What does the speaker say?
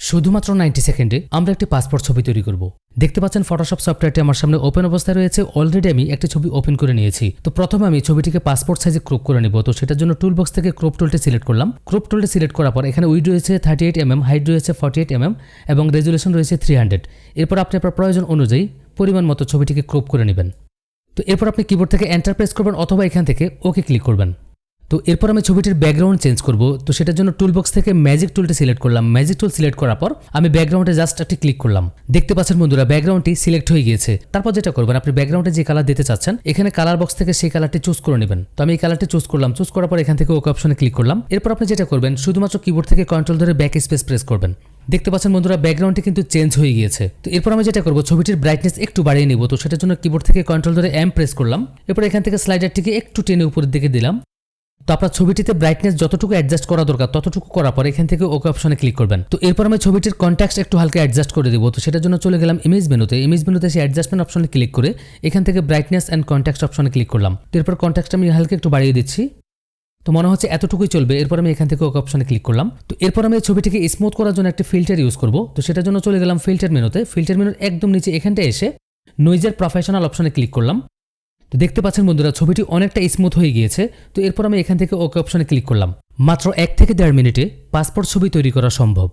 শুধুমাত্র 90 সেকেন্ডে আমরা একটি পাসপোর্ট ছবি তৈরি করব। দেখতে পাচ্ছেন ফটোশপ সফটওয়্যারটি আমার সামনে ওপেন অবস্থায় রয়েছে। অলরেডি আমি একটি ছবি ওপেন করে নিয়েছি। তো প্রথমে আমি ছবিটিকে পাসপোর্ট সাইজে ক্রপ করে নিব। তো সেটার জন্য টুল বক্স থেকে ক্রপ টুলটি সিলেক্ট করলাম। ক্রপ টুলটি সিলেক্ট করার পর এখানে উইড রয়েছে 38mm, হাইট রয়েছে 48mm এবং রেজুলেশন রয়েছে 300। এরপর আপনি আপনার প্রয়োজন অনুযায়ী পরিমাণ মতো ছবিটিকে ক্রপ করে নেবেন। তো এরপর আপনি কিবোর্ড থেকে এন্টার প্রেস করবেন অথবা এখান থেকে ওকে ক্লিক করবেন। তো এরপর আমি ছবিটির ব্যাকগ্রাউন্ড চেঞ্জ করব। তো সেটার জন্য টুল বক্স থেকে ম্যাজিক টুলটি সিলেক্ট করলাম। ম্যাজিক টুল সিলেক্ট করার পর আমি ব্যাকগ্রাউন্ডে জাস্ট একটি ক্লিক করলাম। দেখতে পাচ্ছেন বন্ধুরা ব্যাকগ্রাউন্ডটি সিলেক্ট হয়ে গিয়েছে। তারপর যেটা করবেন, আপনি ব্যাকগ্রাউন্ডে যে কালার দিতে চাচ্ছেন এখানে কালার বক্স থেকে সেই কালারটি চুজ করে নেবেন। তো আমি এই কালারটি চুজ করলাম। চুজ করার পর এখান থেকে ওকে অপশনে ক্লিক করলাম। এরপর আপনি যেটা করবেন, শুধুমাত্র কিবোর্ড থেকে কন্ট্রোল ধরে ব্যাক স্পেস প্রেস করবেন। দেখতে পাচ্ছেন বন্ধুরা ব্যাকগ্রাউন্ডটি কিন্তু চেঞ্জ হয়ে গিয়েছে। তো এরপর আমি যেটা করব, ছবিটির ব্রাইটনেস একটু বাড়িয়ে নেব। তো সেটার জন্য কিবোর্ড থেকে কন্ট্রোল ধরে এম প্রেস করলাম। এরপর এখান থেকে স্লাইডারটিকে একটু টেনে উপরের দিকে দিলাম। তো আপনার ছবিটিতে ব্রাইটনেস যতটুকু অ্যাডজাস্ট করা দরকার ততটুকু করার পর এখান থেকে ওকে অপশনে ক্লিক করবেন। তো এরপর আমি ছবিটির কনটেক্সট একটু হালকা অ্যাডজাস্ট করে দেবো। তো সেটার জন্য চলে গেলাম ইমেজ মেনুতে। ইমেজ মেনুতে সেই অ্যাডজাস্টমেন্ট অপশনে ক্লিক করে এখান থেকে ব্রাইটনেস অ্যান্ড কনটেক্সট অপশনে ক্লিক করলাম। তো এরপর কনটেক্সটটা আমি হালকা একটু বাড়িয়ে দিচ্ছি। তো মনে হচ্ছে এতটুকুই চলবে। এরপর আমি এখান থেকে ওকে অপশনে ক্লিক করলাম। তো এরপর আমি এই ছবিটিকে স্মুথ করার জন্য একটা ফিল্টার ইউজ করব। তো সেটার জন্য চলে গেলাম ফিল্টার মেনুতে। ফিল্টার মেনুর একদম নিচে এখানটায় এসে নয়েজের প্রফেশনাল অপশনে ক্লিক করলাম। তো দেখতে পাচ্ছেন বন্ধুরা ছবিটি অনেকটা স্মুথ হয়ে গিয়েছে। তো এরপর আমি এখান থেকে ওকে অপশনে ক্লিক করলাম। মাত্র 1 থেকে 1.5 মিনিটে পাসপোর্ট ছবি তৈরি করা সম্ভব।